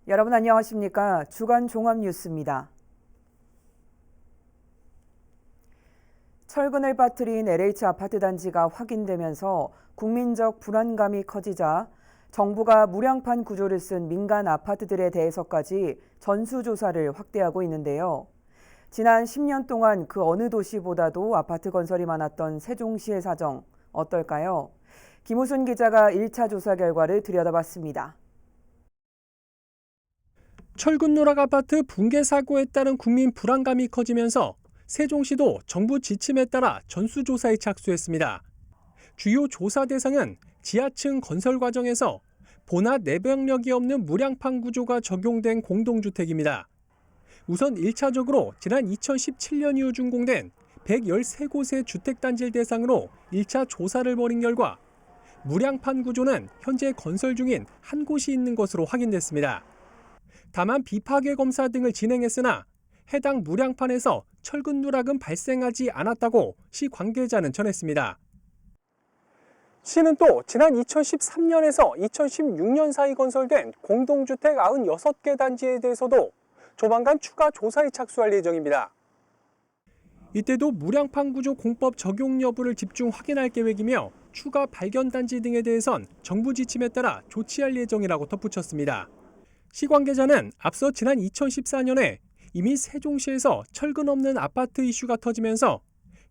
여러분 안녕하십니까? 주간 종합 뉴스입니다. 철근을 빠뜨린 LH 아파트 단지가 확인되면서 국민적 불안감이 커지자 정부가 무량판 구조를 쓴 민간 아파트들에 대해서까지 전수조사를 확대하고 있는데요. 지난 10년 동안 그 어느 도시보다도 아파트 건설이 많았던 세종시의 사정 어떨까요? 김우순 기자가 1차 조사 결과를 들여다봤습니다. 철근 누락 아파트 붕괴 사고에 따른 국민 불안감이 커지면서 세종시도 정부 지침에 따라 전수조사에 착수했습니다. 주요 조사 대상은 지하층 건설 과정에서 본화 내벽력이 없는 무량판 구조가 적용된 공동주택입니다. 우선 1차적으로 지난 2017년 이후 준공된 113곳의 주택단지를 대상으로 1차 조사를 벌인 결과 무량판 구조는 현재 건설 중인 한 곳이 있는 것으로 확인됐습니다. 다만 비파괴 검사 등을 진행했으나 해당 무량판에서 철근 누락은 발생하지 않았다고 시 관계자는 전했습니다. 시는 또 지난 2013년에서 2016년 사이 건설된 공동주택 96개 단지에 대해서도 조만간 추가 조사에 착수할 예정입니다. 이때도 무량판 구조 공법 적용 여부를 집중 확인할 계획이며 추가 발견 단지 등에 대해선 정부 지침에 따라 조치할 예정이라고 덧붙였습니다. 시 관계자는 앞서 지난 2014년에 이미 세종시에서 철근 없는 아파트 이슈가 터지면서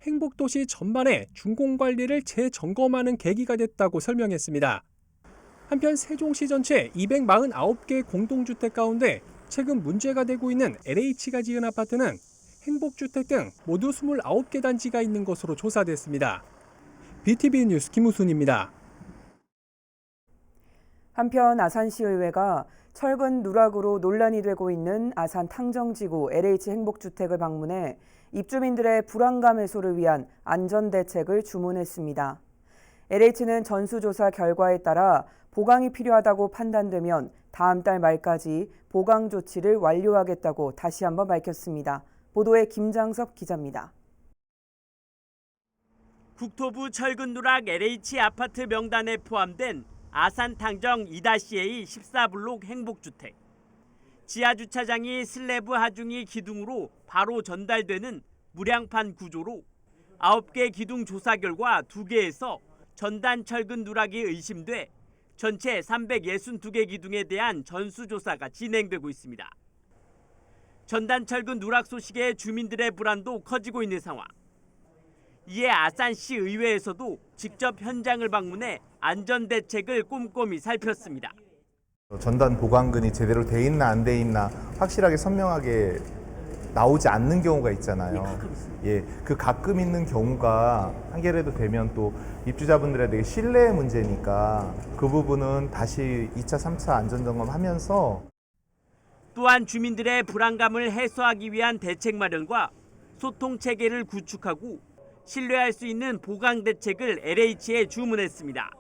행복도시 전반의 준공관리를 재점검하는 계기가 됐다고 설명했습니다. 한편 세종시 전체 249개 공동주택 가운데 최근 문제가 되고 있는 LH가 지은 아파트는 행복주택 등 모두 29개 단지가 있는 것으로 조사됐습니다. BTV 뉴스 김우순입니다. 한편 아산시의회가 철근 누락으로 논란이 되고 있는 아산 탕정지구 LH 행복주택을 방문해 입주민들의 불안감 해소를 위한 안전대책을 주문했습니다. LH는 전수조사 결과에 따라 보강이 필요하다고 판단되면 다음 달 말까지 보강 조치를 완료하겠다고 다시 한번 밝혔습니다. 보도에 김장섭 기자입니다. 국토부 철근 누락 LH 아파트 명단에 포함된 아산 탕정 2-A 14블록 행복주택. 지하주차장이 슬래브 하중이 기둥으로 바로 전달되는 무량판 구조로 9개 기둥 조사 결과 2개에서 전단 철근 누락이 의심돼 전체 362개 기둥에 대한 전수조사가 진행되고 있습니다. 전단 철근 누락 소식에 주민들의 불안도 커지고 있는 상황. 이에 아산시 의회에서도 직접 현장을 방문해 안전대책을 꼼꼼히 살폈습니다. 전단 보강근이 제대로 돼 있나 안 돼 있나 확실하게 선명하게 나오지 않는 경우가 있잖아요. 그 가끔 있는 경우가 한겨레도 되면 또 입주자분들에 대해 신뢰의 문제니까 그 부분은 다시 2차, 3차 안전점검하면서 또한 주민들의 불안감을 해소하기 위한 대책 마련과 소통 체계를 구축하고 신뢰할 수 있는 보강 대책을 LH에 주문했습니다.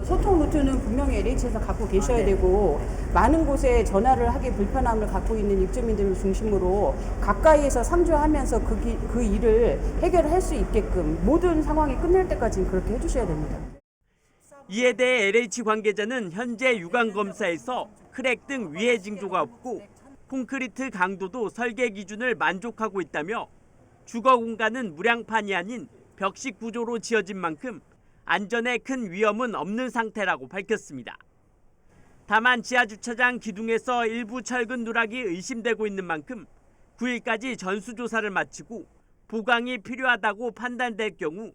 소통 루트는 분명히 LH에서 갖고 계셔야 되고 많은 곳에 전화를 하기 불편함을 갖고 있는 입주민들을 중심으로 가까이에서 상주하면서 그 일을 해결할 수 있게끔 모든 상황이 끝날 때까지는 그렇게 해주셔야 됩니다. 이에 대해 LH 관계자는 현재 유관 검사에서 크랙 등 위해 징조가 없고 콘크리트 강도도 설계 기준을 만족하고 있다며 주거 공간은 무량판이 아닌 벽식 구조로 지어진 만큼 안전에 큰 위험은 없는 상태라고 밝혔습니다. 다만 지하주차장 기둥에서 일부 철근 누락이 의심되고 있는 만큼 9일까지 전수조사를 마치고 보강이 필요하다고 판단될 경우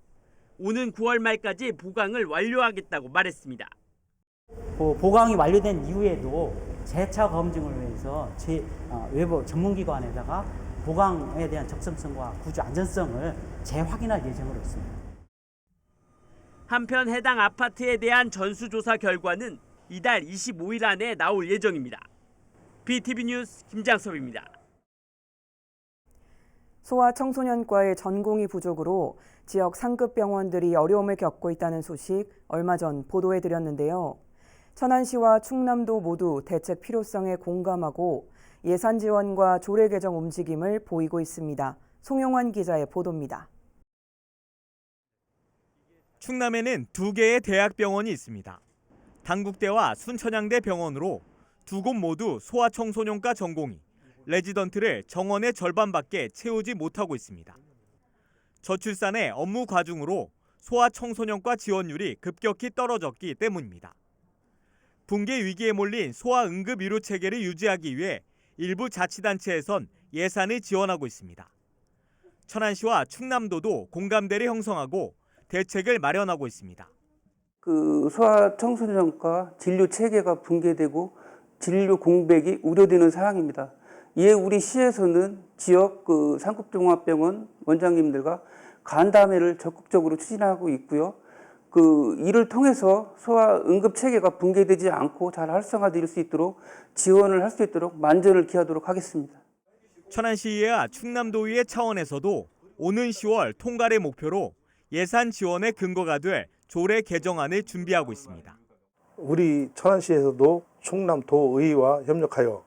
오는 9월 말까지 보강을 완료하겠다고 말했습니다. 보강이 완료된 이후에도 재차 검증을 위해서 외부 전문기관에다가 보강에 대한 적성성과 구조 안전성을 재확인할 예정으로 있습니다. 한편 해당 아파트에 대한 전수조사 결과는 이달 25일 안에 나올 예정입니다. BTV 뉴스 김장섭입니다. 소아청소년과의 전공의 부족으로 지역 상급 병원들이 어려움을 겪고 있다는 소식 얼마 전 보도해드렸는데요. 천안시와 충남도 모두 대책 필요성에 공감하고 예산 지원과 조례 개정 움직임을 보이고 있습니다. 송용환 기자의 보도입니다. 충남에는 2개의 대학병원이 있습니다. 당국대와 순천향대 병원으로 두 곳 모두 소아청소년과 전공이 레지던트를 정원의 절반밖에 채우지 못하고 있습니다. 저출산의 업무 과중으로 소아청소년과 지원율이 급격히 떨어졌기 때문입니다. 붕괴 위기에 몰린 소아응급의료 체계를 유지하기 위해 일부 자치단체에선 예산을 지원하고 있습니다. 천안시와 충남도도 공감대를 형성하고 대책을 마련하고 있습니다. 소아청소년과 진료 체계가 붕괴되고 진료 공백이 우려되는 사항입니다. 이에 우리 시에서는 지역 상급종합병원 원장님들과 간담회를 적극적으로 추진하고 있고요. 이를 통해서 소아 응급 체계가 붕괴되지 않고 잘 활성화될 수 있도록 지원을 할 수 있도록 만전을 기하도록 하겠습니다. 천안시의회와 충남도의회 차원에서도 오는 10월 통과를 목표로 예산 지원의 근거가 될 조례 개정안을 준비하고 있습니다. 우리 천안시에서도 충남도의회와 협력하여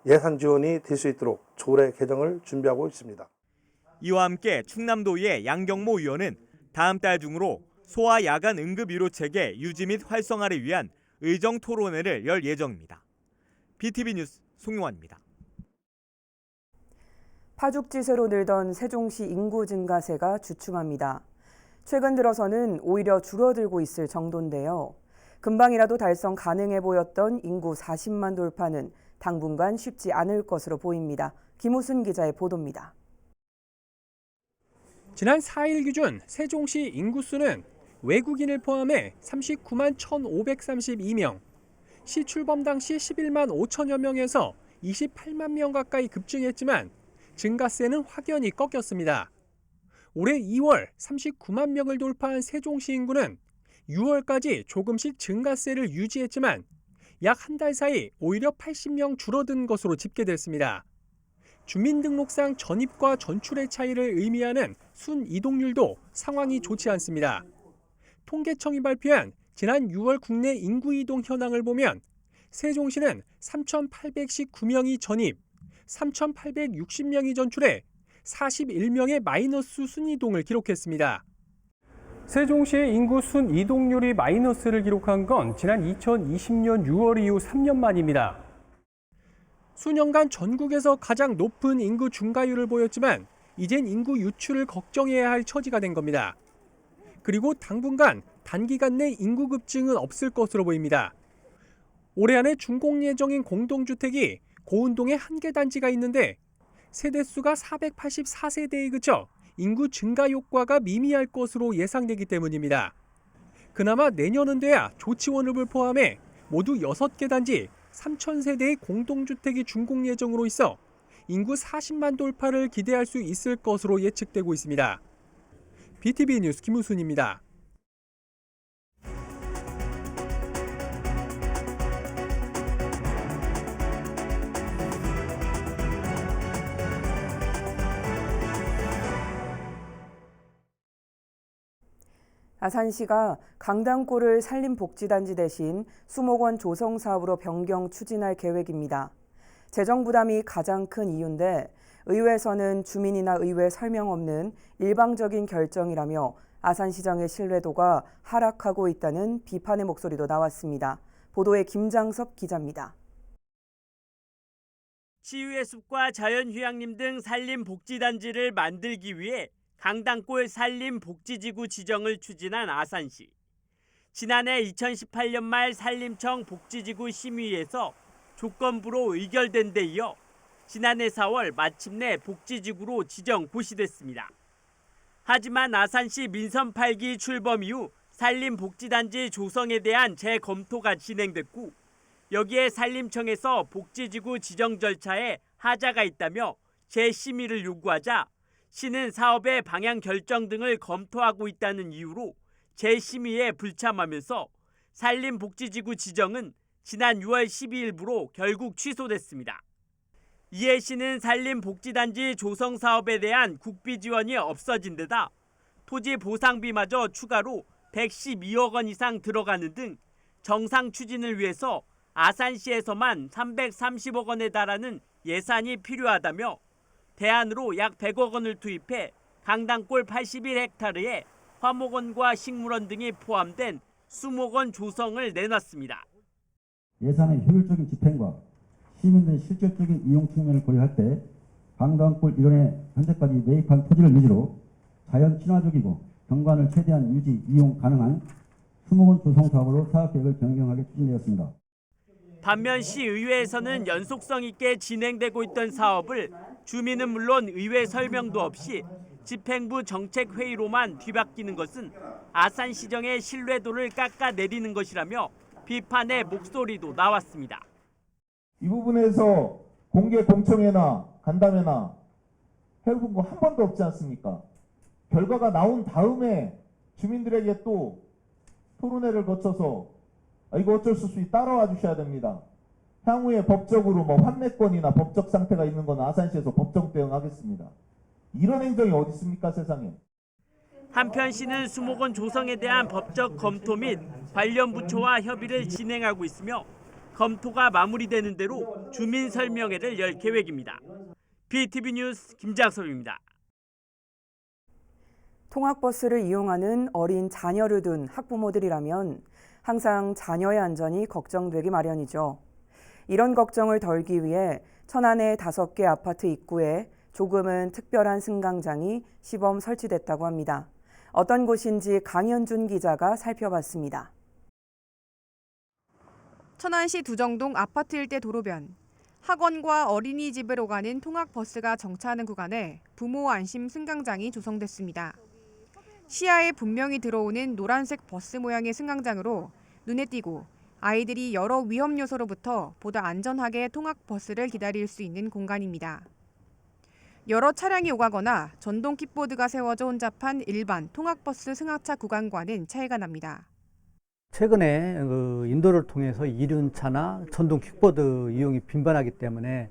예산 지원이 될 수 있도록 조례 개정을 준비하고 있습니다. 이와 함께 충남도의회 양경모 의원은 다음 달 중으로 소아 야간 응급의료 체계 유지 및 활성화를 위한 의정 토론회를 열 예정입니다. BTV 뉴스 송용환입니다. 파죽지세로 늘던 세종시 인구 증가세가 주춤합니다. 최근 들어서는 오히려 줄어들고 있을 정도인데요. 금방이라도 달성 가능해 보였던 인구 40만 돌파는 당분간 쉽지 않을 것으로 보입니다. 김우순 기자의 보도입니다. 지난 4일 기준 세종시 인구수는 외국인을 포함해 39만 1,532명, 시 출범 당시 11만 5천여 명에서 28만 명 가까이 급증했지만 증가세는 확연히 꺾였습니다. 올해 2월 39만 명을 돌파한 세종시 인구는 6월까지 조금씩 증가세를 유지했지만 약 한 달 사이 오히려 80명 줄어든 것으로 집계됐습니다. 주민등록상 전입과 전출의 차이를 의미하는 순이동률도 상황이 좋지 않습니다. 통계청이 발표한 지난 6월 국내 인구이동 현황을 보면 세종시는 3,819명이 전입, 3,860명이 전출해 41명의 마이너스 순이동을 기록했습니다. 세종시의 인구 순이동률이 마이너스를 기록한 건 지난 2020년 6월 이후 3년 만입니다. 수년간 전국에서 가장 높은 인구 증가율을 보였지만 이젠 인구 유출을 걱정해야 할 처지가 된 겁니다. 그리고 당분간 단기간 내 인구 급증은 없을 것으로 보입니다. 올해 안에 준공 예정인 공동주택이 고운동에 한 개 단지가 있는데 세대수가 484세대에 그쳐 인구 증가 효과가 미미할 것으로 예상되기 때문입니다. 그나마 내년은 돼야 조치원읍을 포함해 모두 6개 단지 3,000세대의 공동주택이 준공 예정으로 있어 인구 40만 돌파를 기대할 수 있을 것으로 예측되고 있습니다. BTV 뉴스 김우순입니다. 아산시가 강당골을 산림복지단지 대신 수목원 조성 사업으로 변경 추진할 계획입니다. 재정 부담이 가장 큰 이유인데 의회에서는 주민이나 의회 설명 없는 일방적인 결정이라며 아산시정의 신뢰도가 하락하고 있다는 비판의 목소리도 나왔습니다. 보도에 김장섭 기자입니다. 치유의 숲과 자연휴양림 등 산림복지단지를 만들기 위해 강당골 산림복지지구 지정을 추진한 아산시. 지난해 2018년 말 산림청 복지지구 심의에서 조건부로 의결된 데 이어 지난해 4월 마침내 복지지구로 지정 고시됐습니다. 하지만 아산시 민선 8기 출범 이후 산림복지단지 조성에 대한 재검토가 진행됐고 여기에 산림청에서 복지지구 지정 절차에 하자가 있다며 재심의를 요구하자 시는 사업의 방향 결정 등을 검토하고 있다는 이유로 재심의에 불참하면서 산림복지지구 지정은 지난 6월 12일부로 결국 취소됐습니다. 이에 시는 산림복지단지 조성 사업에 대한 국비 지원이 없어진 데다 토지 보상비마저 추가로 112억 원 이상 들어가는 등 정상 추진을 위해서 아산시에서만 330억 원에 달하는 예산이 필요하다며 대안으로 약 100억 원을 투입해 강당골 81헥타르에 화목원과 식물원 등이 포함된 수목원 조성을 내놨습니다. 예산의 효율적인 집행과 시민들의 실질적인 이용 측면을 고려할 때 강강골 일원에 현재까지 매입한 토지를 위주로 자연 친화적이고 경관을 최대한 유지, 이용 가능한 수목원 조성 사업으로 사업계획을 변경하게 추진되었습니다. 반면 시의회에서는 연속성 있게 진행되고 있던 사업을 주민은 물론 의회 설명도 없이 집행부 정책회의로만 뒤바뀌는 것은 아산시정의 신뢰도를 깎아내리는 것이라며 비판의 목소리도 나왔습니다. 이 부분에서 공개 공청회나 간담회나 해본 거 한 번도 없지 않습니까? 결과가 나온 다음에 주민들에게 또 토론회를 거쳐서 이거 어쩔 수 없이 따라와 주셔야 됩니다. 향후에 법적으로 환매권이나 법적 상태가 있는 건 아산시에서 법정 대응하겠습니다. 이런 행정이 어디 있습니까, 세상에? 한편 시는 수목원 조성에 대한 법적 검토 및 관련 부처와 협의를 진행하고 있으며 검토가 마무리되는 대로 주민 설명회를 열 계획입니다. BTV 뉴스 김장섭입니다. 통학버스를 이용하는 어린 자녀를 둔 학부모들이라면 항상 자녀의 안전이 걱정되기 마련이죠. 이런 걱정을 덜기 위해 천안의 5개 아파트 입구에 조금은 특별한 승강장이 시범 설치됐다고 합니다. 어떤 곳인지 강현준 기자가 살펴봤습니다. 천안시 두정동 아파트 일대 도로변. 학원과 어린이집으로 가는 통학버스가 정차하는 구간에 부모 안심 승강장이 조성됐습니다. 시야에 분명히 들어오는 노란색 버스 모양의 승강장으로 눈에 띄고 아이들이 여러 위험 요소로부터 보다 안전하게 통학버스를 기다릴 수 있는 공간입니다. 여러 차량이 오가거나 전동 킥보드가 세워져 혼잡한 일반 통학버스 승하차 구간과는 차이가 납니다. 최근에 인도를 통해서 이륜차나 전동 킥보드 이용이 빈번하기 때문에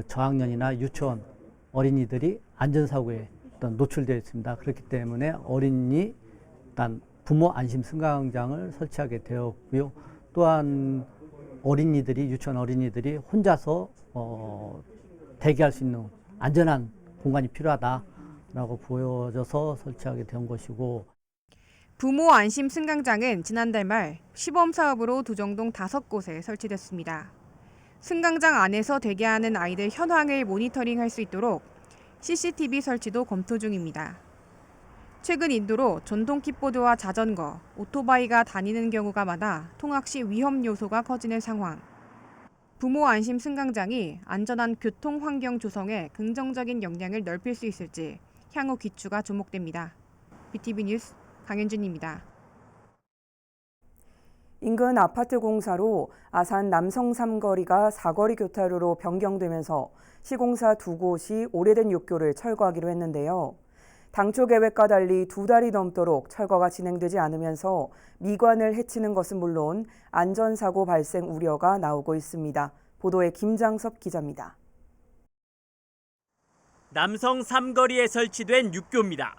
저학년이나 유치원 어린이들이 안전사고에 노출되어 있습니다. 그렇기 때문에 어린이 일단 부모 안심 승강장을 설치하게 되었고요. 또한 어린이들이 유치원 어린이들이 혼자서 대기할 수 있는 안전한 공간이 필요하다라고 보여져서 설치하게 된 것이고. 부모 안심 승강장은 지난달 말 시범 사업으로 두정동 5곳에 설치됐습니다. 승강장 안에서 대기하는 아이들 현황을 모니터링할 수 있도록 CCTV 설치도 검토 중입니다. 최근 인도로 전동 킥보드와 자전거, 오토바이가 다니는 경우가 많아 통학 시 위험 요소가 커지는 상황. 부모 안심 승강장이 안전한 교통 환경 조성에 긍정적인 영향을 넓힐 수 있을지 향후 기추가 주목됩니다. BTV 뉴스 강현준입니다. 인근 아파트 공사로 아산 남성 삼거리가 사거리 교차로로 변경되면서 시공사 2곳이 오래된 육교를 철거하기로 했는데요. 당초 계획과 달리 2달이 넘도록 철거가 진행되지 않으면서 미관을 해치는 것은 물론 안전사고 발생 우려가 나오고 있습니다. 보도에 김장섭 기자입니다. 남성 삼거리에 설치된 육교입니다.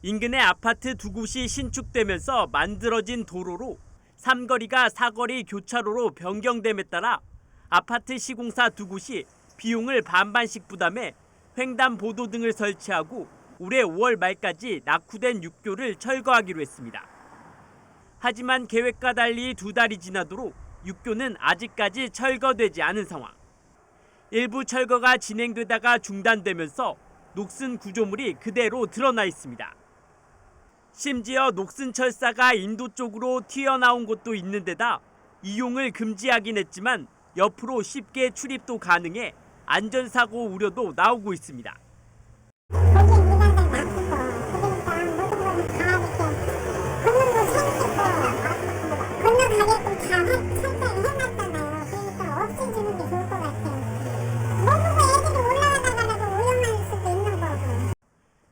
인근의 아파트 2곳이 신축되면서 만들어진 도로로 삼거리가 사거리 교차로로 변경됨에 따라 아파트 시공사 2곳이 비용을 반반씩 부담해 횡단보도 등을 설치하고 올해 5월 말까지 낙후된 육교를 철거하기로 했습니다. 하지만 계획과 달리 2달이 지나도록 육교는 아직까지 철거되지 않은 상황. 일부 철거가 진행되다가 중단되면서 녹슨 구조물이 그대로 드러나 있습니다. 심지어 녹슨 철사가 인도 쪽으로 튀어나온 곳도 있는 데다 이용을 금지하긴 했지만 옆으로 쉽게 출입도 가능해 안전사고 우려도 나오고 있습니다.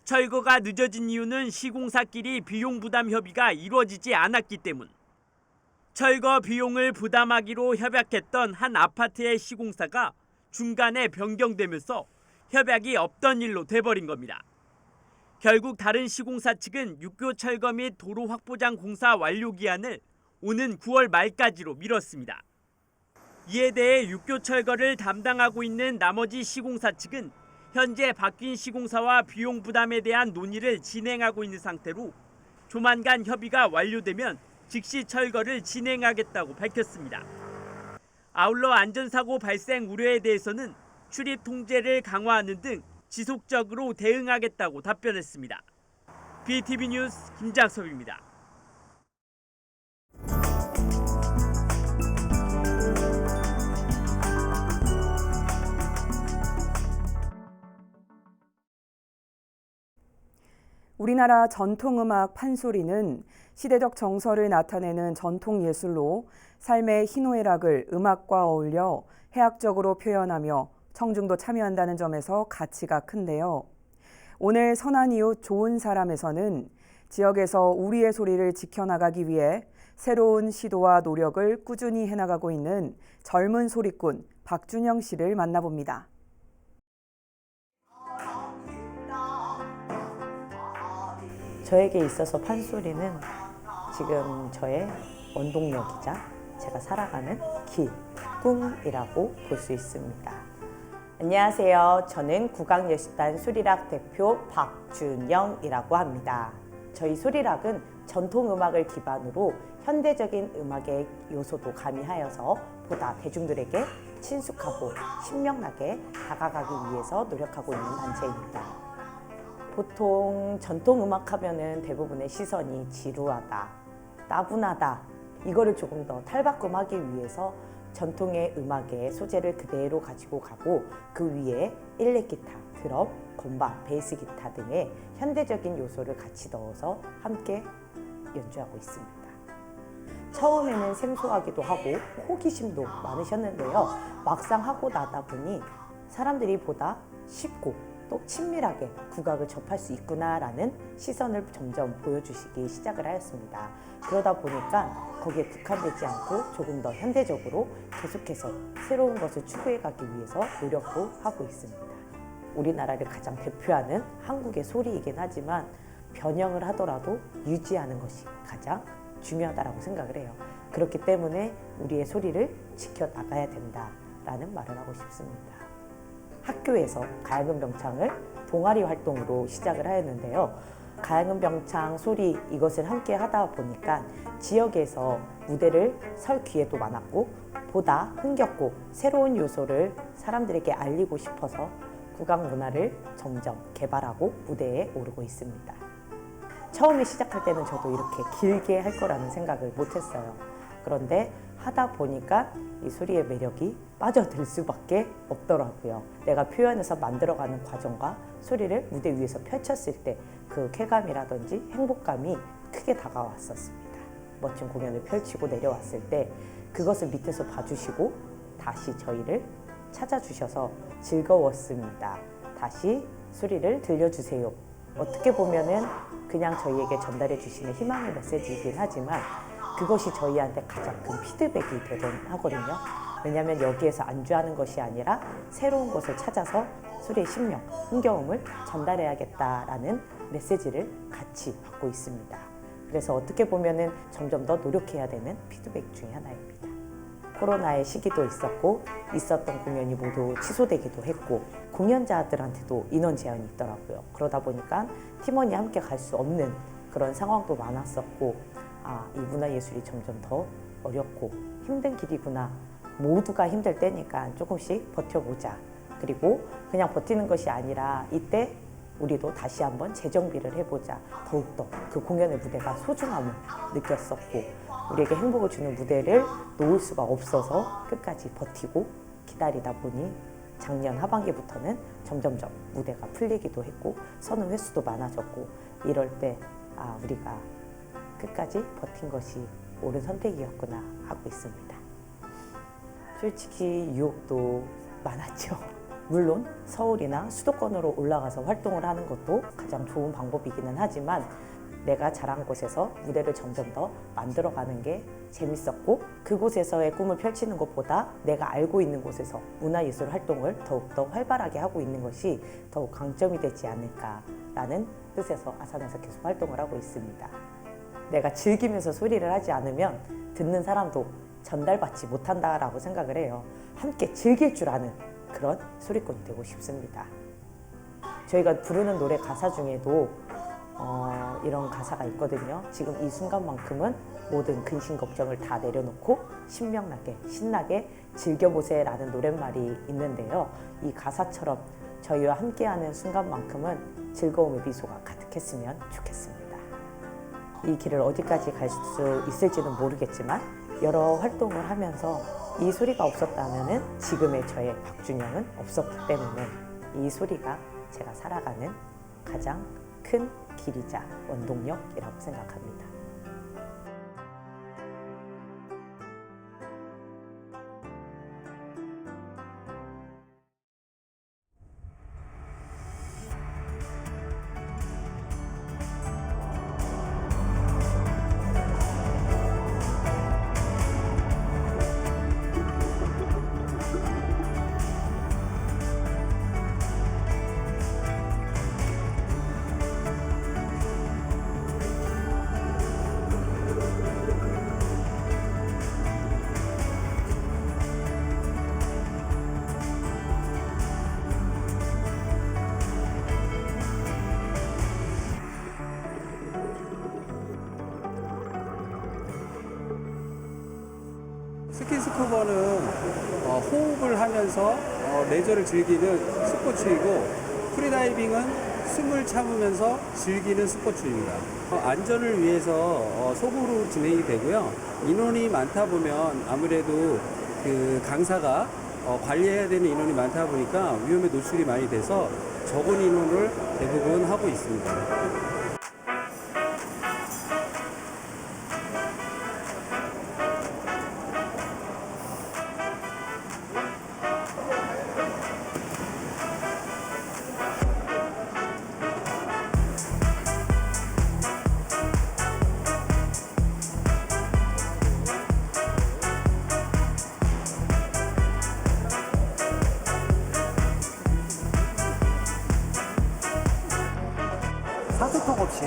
철거가 늦어진 이유는 시공사끼리 비용 부담 협의가 이루어지지 않았기 때문. 철거 비용을 부담하기로 협약했던 한 아파트의 시공사가 중간에 변경되면서 협약이 없던 일로 돼버린 겁니다. 결국 다른 시공사 측은 육교 철거 및 도로 확보장 공사 완료 기한을 오는 9월 말까지로 미뤘습니다. 이에 대해 육교 철거를 담당하고 있는 나머지 시공사 측은 현재 바뀐 시공사와 비용 부담에 대한 논의를 진행하고 있는 상태로 조만간 협의가 완료되면 즉시 철거를 진행하겠다고 밝혔습니다. 아울러 안전사고 발생 우려에 대해서는 출입 통제를 강화하는 등 지속적으로 대응하겠다고 답변했습니다. BTV 뉴스 김장섭입니다. 우리나라 전통음악 판소리는 시대적 정서를 나타내는 전통예술로 삶의 희노애락을 음악과 어울려 해학적으로 표현하며 청중도 참여한다는 점에서 가치가 큰데요. 오늘 선한 이웃 좋은 사람에서는 지역에서 우리의 소리를 지켜나가기 위해 새로운 시도와 노력을 꾸준히 해나가고 있는 젊은 소리꾼 박준영 씨를 만나봅니다. 저에게 있어서 판소리는 지금 저의 원동력이자 제가 살아가는 길, 꿈이라고 볼 수 있습니다. 안녕하세요. 저는 국악예술단 소리락 대표 박준영이라고 합니다. 저희 소리락은 전통음악을 기반으로 현대적인 음악의 요소도 가미하여서 보다 대중들에게 친숙하고 신명나게 다가가기 위해서 노력하고 있는 단체입니다. 보통 전통음악 하면은 대부분의 시선이 지루하다, 따분하다, 이거를 조금 더 탈바꿈하기 위해서 전통의 음악의 소재를 그대로 가지고 가고 그 위에 일렉기타, 드럼, 건반, 베이스 기타 등의 현대적인 요소를 같이 넣어서 함께 연주하고 있습니다. 처음에는 생소하기도 하고 호기심도 많으셨는데요. 막상 하고 나다 보니 사람들이 보다 쉽고 또 친밀하게 국악을 접할 수 있구나라는 시선을 점점 보여주시기 시작을 하였습니다. 그러다 보니까 거기에 국한되지 않고 조금 더 현대적으로 계속해서 새로운 것을 추구해가기 위해서 노력도 하고 있습니다. 우리나라를 가장 대표하는 한국의 소리이긴 하지만 변형을 하더라도 유지하는 것이 가장 중요하다고 생각을 해요. 그렇기 때문에 우리의 소리를 지켜나가야 된다라는 말을 하고 싶습니다. 학교에서 가야금병창을 동아리 활동으로 시작을 하였는데요. 가야금병창 소리 이것을 함께 하다 보니까 지역에서 무대를 설 기회도 많았고 보다 흥겹고 새로운 요소를 사람들에게 알리고 싶어서 국악 문화를 점점 개발하고 무대에 오르고 있습니다. 처음에 시작할 때는 저도 이렇게 길게 할 거라는 생각을 못했어요. 그런데 하다 보니까 이 소리의 매력이 빠져들 수밖에 없더라고요. 내가 표현해서 만들어가는 과정과 소리를 무대 위에서 펼쳤을 때 그 쾌감이라든지 행복감이 크게 다가왔었습니다. 멋진 공연을 펼치고 내려왔을 때 그것을 밑에서 봐주시고 다시 저희를 찾아주셔서 즐거웠습니다. 다시 소리를 들려주세요. 어떻게 보면은 그냥 저희에게 전달해 주시는 희망의 메시지이긴 하지만 그것이 저희한테 가장 큰 피드백이 되곤 하거든요. 왜냐하면 여기에서 안주하는 것이 아니라 새로운 것을 찾아서 소리의 신명, 흥겨움을 전달해야겠다라는 메시지를 같이 받고 있습니다. 그래서 어떻게 보면은 점점 더 노력해야 되는 피드백 중에 하나입니다. 코로나의 시기도 있었던 공연이 모두 취소되기도 했고 공연자들한테도 인원 제한이 있더라고요. 그러다 보니까 팀원이 함께 갈 수 없는 그런 상황도 많았었고 이 문화예술이 점점 더 어렵고 힘든 길이구나. 모두가 힘들 때니까 조금씩 버텨보자. 그리고 그냥 버티는 것이 아니라 이때 우리도 다시 한번 재정비를 해보자. 더욱더 그 공연의 무대가 소중함을 느꼈었고 우리에게 행복을 주는 무대를 놓을 수가 없어서 끝까지 버티고 기다리다 보니 작년 하반기부터는 점점점 무대가 풀리기도 했고 서는 횟수도 많아졌고 이럴 때 우리가 끝까지 버틴 것이 옳은 선택이었구나 하고 있습니다. 솔직히 유혹도 많았죠. 물론 서울이나 수도권으로 올라가서 활동을 하는 것도 가장 좋은 방법이기는 하지만 내가 자란 곳에서 무대를 점점 더 만들어가는 게 재밌었고 그곳에서의 꿈을 펼치는 것보다 내가 알고 있는 곳에서 문화예술 활동을 더욱더 활발하게 하고 있는 것이 더욱 강점이 되지 않을까라는 뜻에서 아산에서 계속 활동을 하고 있습니다. 내가 즐기면서 소리를 하지 않으면 듣는 사람도 전달받지 못한다라고 생각을 해요. 함께 즐길 줄 아는 그런 소리꾼이 되고 싶습니다. 저희가 부르는 노래 가사 중에도 이런 가사가 있거든요. 지금 이 순간만큼은 모든 근심 걱정을 다 내려놓고 신명나게 신나게 즐겨보세요라는 노랫말이 있는데요. 이 가사처럼 저희와 함께하는 순간만큼은 즐거움의 미소가 가득했으면 좋겠습니다. 이 길을 어디까지 갈 수 있을지는 모르겠지만 여러 활동을 하면서 이 소리가 없었다면 지금의 저의 박준영은 없었기 때문에 이 소리가 제가 살아가는 가장 큰 길이자 원동력이라고 생각합니다. 스킨스쿠버는 호흡을 하면서 레저를 즐기는 스포츠이고 프리다이빙은 숨을 참으면서 즐기는 스포츠입니다. 안전을 위해서 소그룹으로 진행이 되고요. 인원이 많다 보면 아무래도 그 강사가 관리해야 되는 인원이 많다 보니까 위험에 노출이 많이 돼서 적은 인원을 대부분 하고 있습니다. 산소통 없이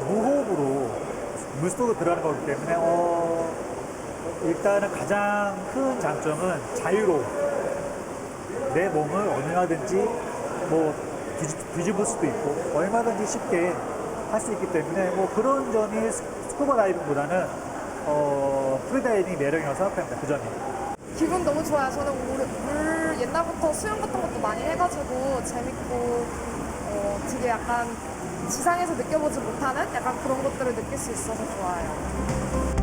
무호흡으로 물속으로 들어가는 거기 때문에 일단은 가장 큰 장점은 자유로움. 내 몸을 얼마든지 뭐 뒤집을 수도 있고 얼마든지 쉽게 할 수 있기 때문에 뭐 그런 점이 스쿠버 다이빙보다는 프리다이빙 매력이라고 생각합니다. 그 점이. 기분 너무 좋아요. 저는 물 옛날부터 수영 같은 것도 많이 해가지고 재밌고 되게 약간 지상에서 느껴보지 못하는 약간 그런 것들을 느낄 수 있어서 좋아요.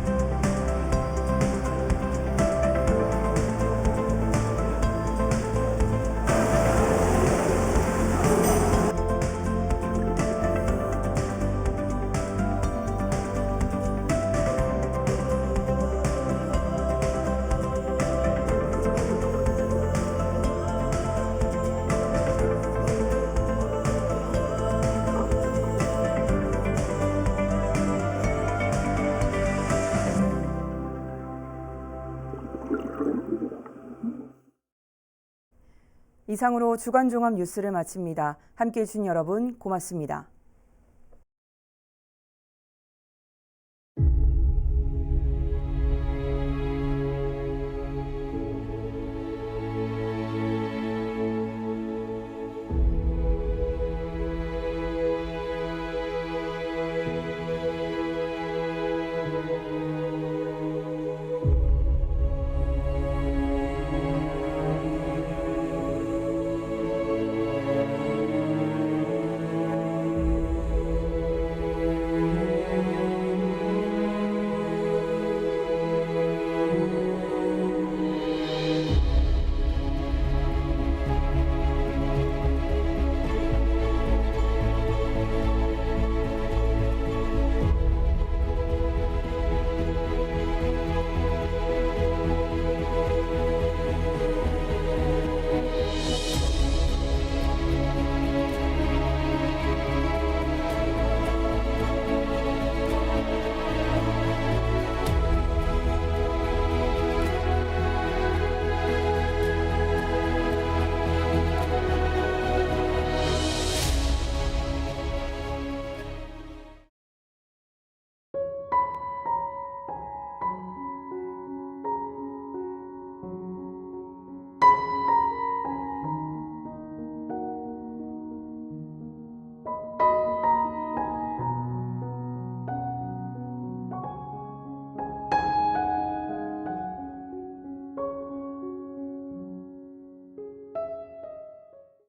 이상으로 주간 종합 뉴스를 마칩니다. 함께해 주신 여러분 고맙습니다.